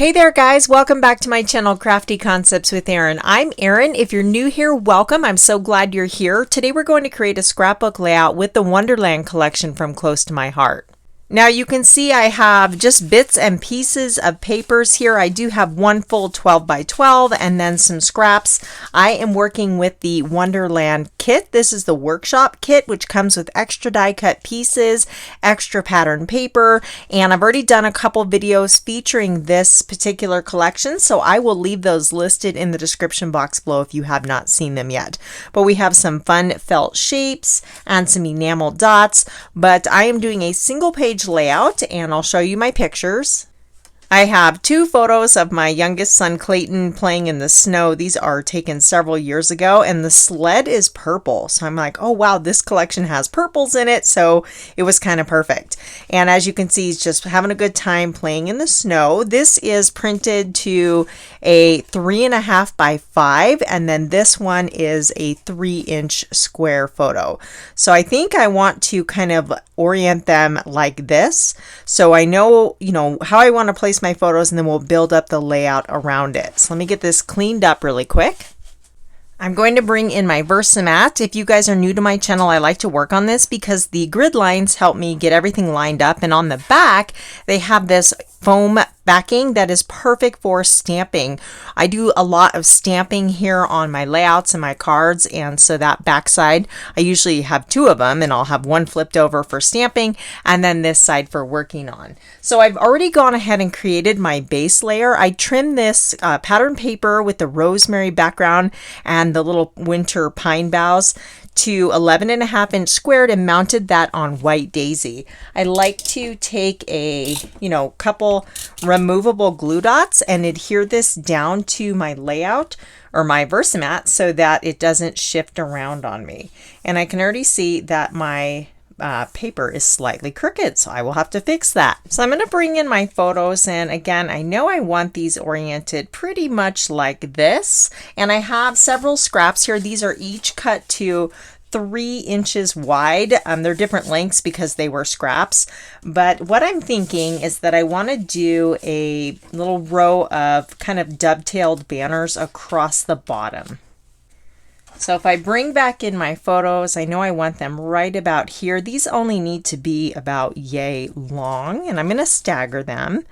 Hey there guys, welcome back to my channel Crafty Concepts with Erin. I'm Erin. If you're new here, welcome. I'm so glad you're here. Today we're going to create a scrapbook layout with the Wonderland collection from Close to My Heart. Now you can see I have just bits and pieces of papers here. I do have one full 12 by 12 and then some scraps. I am working with the Wonderland kit. This is the workshop kit, which comes with extra die cut pieces, extra pattern paper, and I've already done a couple videos featuring this particular collection, so I will leave those listed in the description box below if you have not seen them yet. But we have some fun felt shapes and some enamel dots, but I am doing a single page layout and I'll show you my pictures. I have two photos of my youngest son Clayton playing in the snow. These are taken several years ago and the sled is purple. So I'm like, oh wow, this collection has purples in it. So it was kind of perfect. And as you can see, he's just having a good time playing in the snow. This is printed to a 3.5 by 5 and then this one is a 3-inch square photo. So I think I want to kind of orient them like this. So I know, how I want to place my photos and then we'll build up the layout around it. So let me get this cleaned up really quick. I'm going to bring in my VersaMat. If you guys are new to my channel, I like to work on this because the grid lines help me get everything lined up. And on the back, they have this foam backing that is perfect for stamping. I do a lot of stamping here on my layouts and my cards, and so that backside, I usually have two of them, and I'll have one flipped over for stamping and then this side for working on. So I've already gone ahead and created my base layer. I trimmed this pattern paper with the rosemary background and the little winter pine boughs to 11.5-inch squared and mounted that on white daisy. I like to take a couple removable glue dots and adhere this down to my layout or my VersaMat so that it doesn't shift around on me. And I can already see that my paper is slightly crooked, so I will have to fix that. So I'm going to bring in my photos, and again, I know I want these oriented pretty much like this, and I have several scraps here. These are each cut to 3 inches wide. They're different lengths because they were scraps, but what I'm thinking is that I want to do a little row of kind of dovetailed banners across the bottom. So if I bring back in my photos, I know I want them right about here. These only need to be about yay long, and I'm going to stagger them.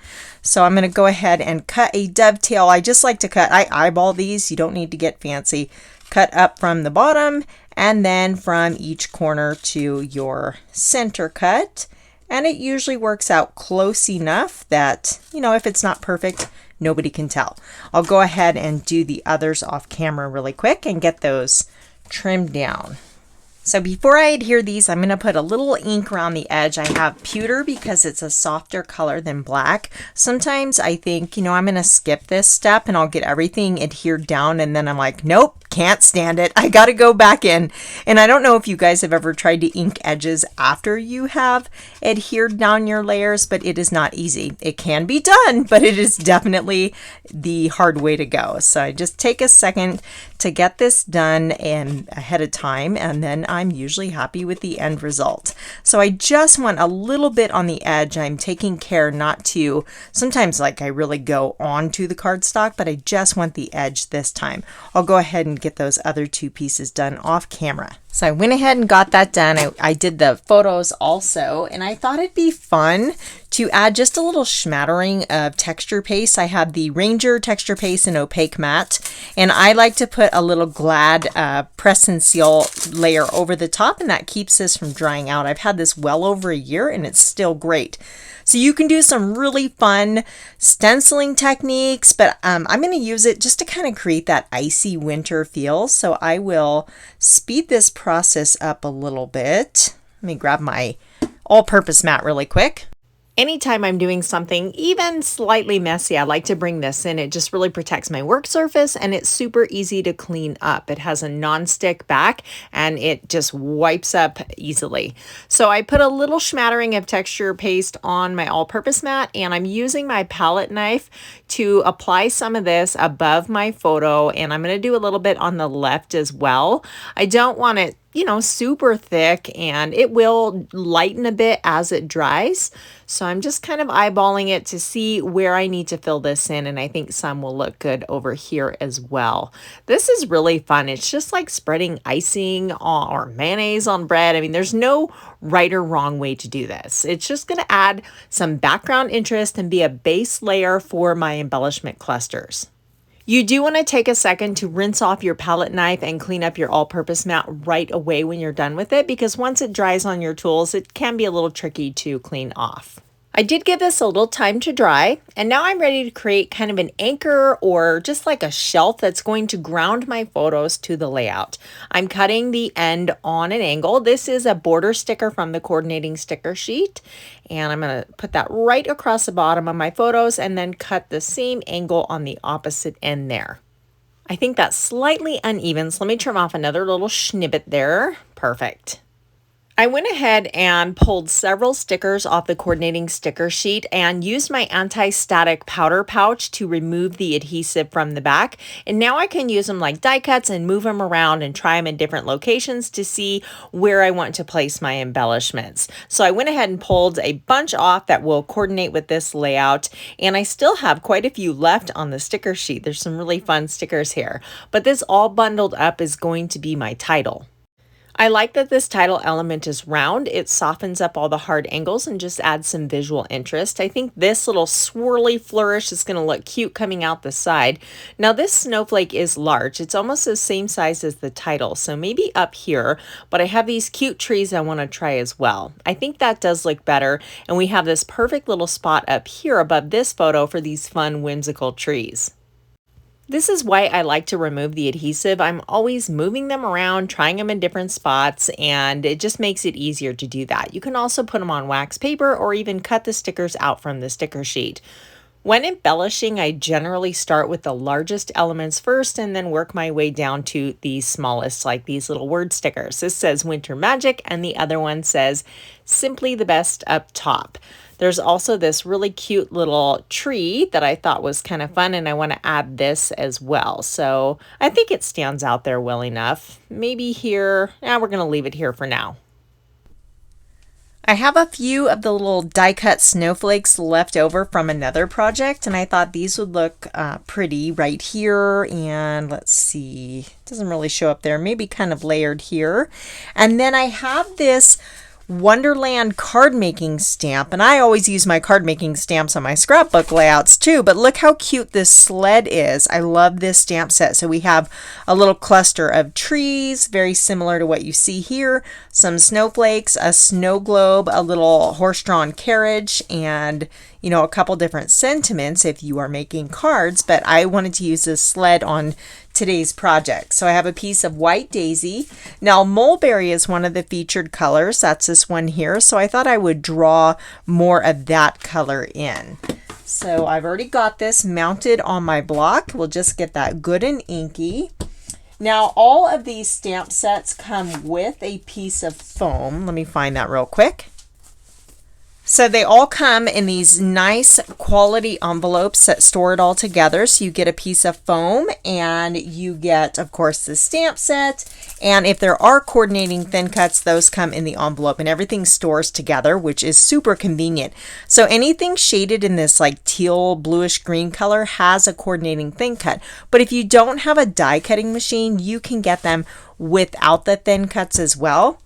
So I'm going to go ahead and cut a dovetail. I just like to cut, I eyeball these. You don't need to get fancy. Cut up from the bottom and then from each corner to your center cut. And it usually works out close enough that, if it's not perfect, nobody can tell. I'll go ahead and do the others off camera really quick and get those trimmed down. So before I adhere these, I'm going to put a little ink around the edge. I have pewter because it's a softer color than black. Sometimes I think, I'm going to skip this step and I'll get everything adhered down and then I'm like, nope, can't stand it. I got to go back in. And I don't know if you guys have ever tried to ink edges after you have adhered down your layers, but it is not easy. It can be done, but it is definitely the hard way to go. So I just take a second to get this done and ahead of time, and then I'm usually happy with the end result. So I just want a little bit on the edge. I'm taking care not to, sometimes I really go onto the cardstock, but I just want the edge this time. I'll go ahead and get those other two pieces done off camera. So I went ahead and got that done. I did the photos also, and I thought it'd be fun to add just a little smattering of texture paste. I have the Ranger texture paste in opaque matte, and I like to put a little Glad press and seal layer over the top, and that keeps this from drying out. I've had this well over a year and it's still great. So you can do some really fun stenciling techniques, but I'm going to use it just to kind of create that icy winter feel. So I will speed this process up a little bit. Let me grab my all-purpose mat really quick. Anytime I'm doing something even slightly messy, I like to bring this in. It just really protects my work surface and it's super easy to clean up. It has a non-stick back and it just wipes up easily. So I put a little smattering of texture paste on my all-purpose mat, and I'm using my palette knife to apply some of this above my photo, and I'm going to do a little bit on the left as well. I don't want it you know, super thick, and it will lighten a bit as it dries. So I'm just kind of eyeballing it to see where I need to fill this in, and I think some will look good over here as well. This is really fun. It's just like spreading icing or mayonnaise on bread. I mean, there's no right or wrong way to do this. It's just going to add some background interest and be a base layer for my embellishment clusters. You do want to take a second to rinse off your palette knife and clean up your all-purpose mat right away when you're done with it, because once it dries on your tools, it can be a little tricky to clean off. I did give this a little time to dry, and now I'm ready to create kind of an anchor or just like a shelf that's going to ground my photos to the layout. I'm cutting the end on an angle. This is a border sticker from the coordinating sticker sheet, and I'm going to put that right across the bottom of my photos and then cut the same angle on the opposite end there. I think that's slightly uneven, so let me trim off another little snippet there. Perfect. I went ahead and pulled several stickers off the coordinating sticker sheet and used my anti-static powder pouch to remove the adhesive from the back. And now I can use them like die cuts and move them around and try them in different locations to see where I want to place my embellishments. So I went ahead and pulled a bunch off that will coordinate with this layout. And I still have quite a few left on the sticker sheet. There's some really fun stickers here. But this all bundled up is going to be my title. I like that this title element is round. It softens up all the hard angles and just adds some visual interest. I think this little swirly flourish is going to look cute coming out the side. Now this snowflake is large. It's almost the same size as the title, so maybe up here, but I have these cute trees I want to try as well. I think that does look better, and we have this perfect little spot up here above this photo for these fun whimsical trees. This is why I like to remove the adhesive. I'm always moving them around, trying them in different spots, and it just makes it easier to do that. You can also put them on wax paper or even cut the stickers out from the sticker sheet. When embellishing, I generally start with the largest elements first and then work my way down to the smallest, like these little word stickers. This says Winter Magic and the other one says Simply the Best up top. There's also this really cute little tree that I thought was kind of fun, and I want to add this as well. So I think it stands out there well enough. Maybe here, we're going to leave it here for now. I have a few of the little die cut snowflakes left over from another project, and I thought these would look pretty right here. And let's see, it doesn't really show up there, maybe kind of layered here. And then I have this Wonderland card making stamp, and I always use my card making stamps on my scrapbook layouts too, but look how cute this sled is. I love this stamp set. So we have a little cluster of trees, very similar to what you see here, some snowflakes, a snow globe, a little horse-drawn carriage, and a couple different sentiments if you are making cards, but I wanted to use this sled on today's project. So I have a piece of white daisy. Now mulberry is one of the featured colors. That's this one here. So I thought I would draw more of that color in. So I've already got this mounted on my block. We'll just get that good and inky. Now all of these stamp sets come with a piece of foam. Let me find that real quick. So they all come in these nice quality envelopes that store it all together. So you get a piece of foam and you get, of course, the stamp set. And if there are coordinating thin cuts, those come in the envelope and everything stores together, which is super convenient. So anything shaded in this like teal bluish green color has a coordinating thin cut. But if you don't have a die cutting machine, you can get them without the thin cuts as well.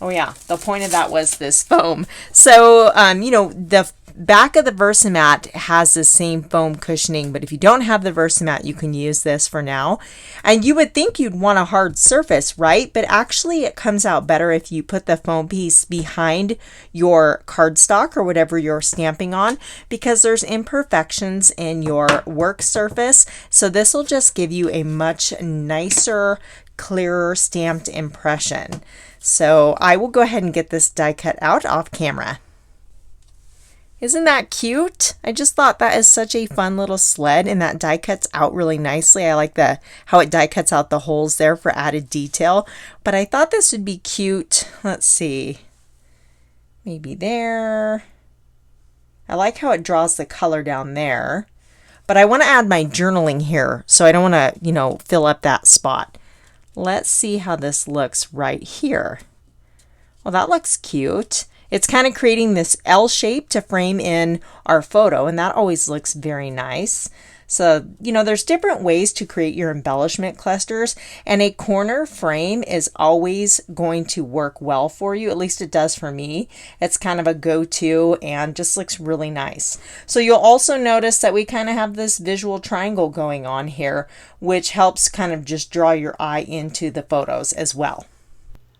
Oh yeah, the point of that was this foam. So, the back of the VersaMat has the same foam cushioning, but if you don't have the VersaMat, you can use this for now. And you would think you'd want a hard surface, right? But actually it comes out better if you put the foam piece behind your cardstock or whatever you're stamping on, because there's imperfections in your work surface. So this will just give you a much nicer, clearer stamped impression. So I will go ahead and get this die cut out off camera. Isn't that cute? I just thought that is such a fun little sled, and that die cuts out really nicely. I like how it die cuts out the holes there for added detail, but I thought this would be cute. Let's see, maybe there. I like how it draws the color down there, but I want to add my journaling here, so I don't want to, fill up that spot. Let's see how this looks right here. Well, that looks cute. It's kind of creating this L shape to frame in our photo, and that always looks very nice. So, there's different ways to create your embellishment clusters, and a corner frame is always going to work well for you. At least it does for me. It's kind of a go-to and just looks really nice. So you'll also notice that we kind of have this visual triangle going on here, which helps kind of just draw your eye into the photos as well.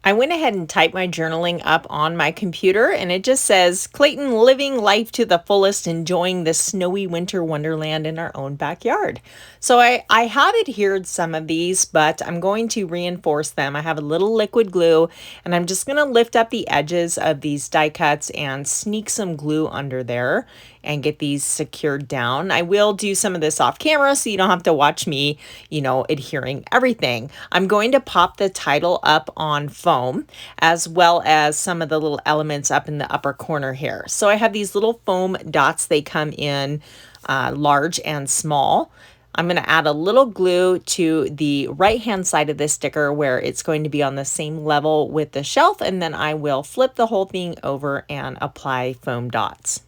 I went ahead and typed my journaling up on my computer, and it just says, Clayton living life to the fullest, enjoying the snowy winter wonderland in our own backyard. So I have adhered some of these, but I'm going to reinforce them. I have a little liquid glue, and I'm just going to lift up the edges of these die cuts and sneak some glue under there and get these secured down. I will do some of this off camera so you don't have to watch me, adhering everything. I'm going to pop the title up on foam, as well as some of the little elements up in the upper corner here. So I have these little foam dots. They come in large and small. I'm going to add a little glue to the right hand side of this sticker where it's going to be on the same level with the shelf, and then I will flip the whole thing over and apply foam dots.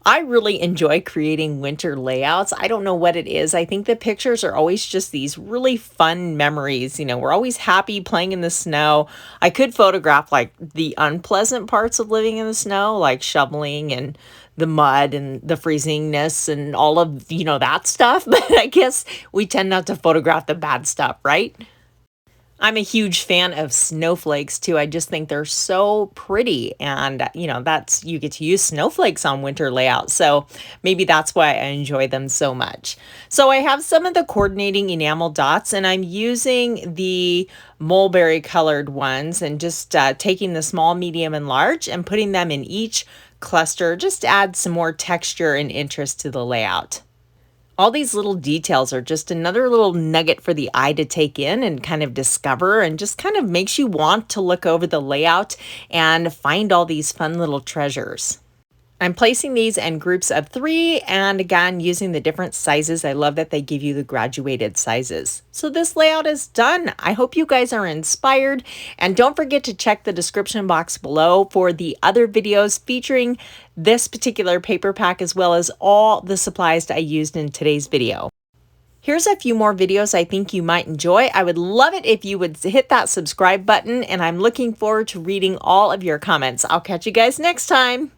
I really enjoy creating winter layouts. I don't know what it is. I think the pictures are always just these really fun memories. We're always happy playing in the snow. I could photograph like the unpleasant parts of living in the snow, like shoveling and the mud and the freezingness and all of, that stuff. But I guess we tend not to photograph the bad stuff, right? I'm a huge fan of snowflakes too. I just think they're so pretty, and you get to use snowflakes on winter layouts. So maybe that's why I enjoy them so much. So I have some of the coordinating enamel dots, and I'm using the mulberry colored ones and just taking the small, medium, and large and putting them in each cluster just to add some more texture and interest to the layout. All these little details are just another little nugget for the eye to take in and kind of discover, and just kind of makes you want to look over the layout and find all these fun little treasures. I'm placing these in groups of 3, and again, using the different sizes. I love that they give you the graduated sizes. So this layout is done. I hope you guys are inspired, and don't forget to check the description box below for the other videos featuring this particular paper pack, as well as all the supplies that I used in today's video. Here's a few more videos I think you might enjoy. I would love it if you would hit that subscribe button, and I'm looking forward to reading all of your comments. I'll catch you guys next time.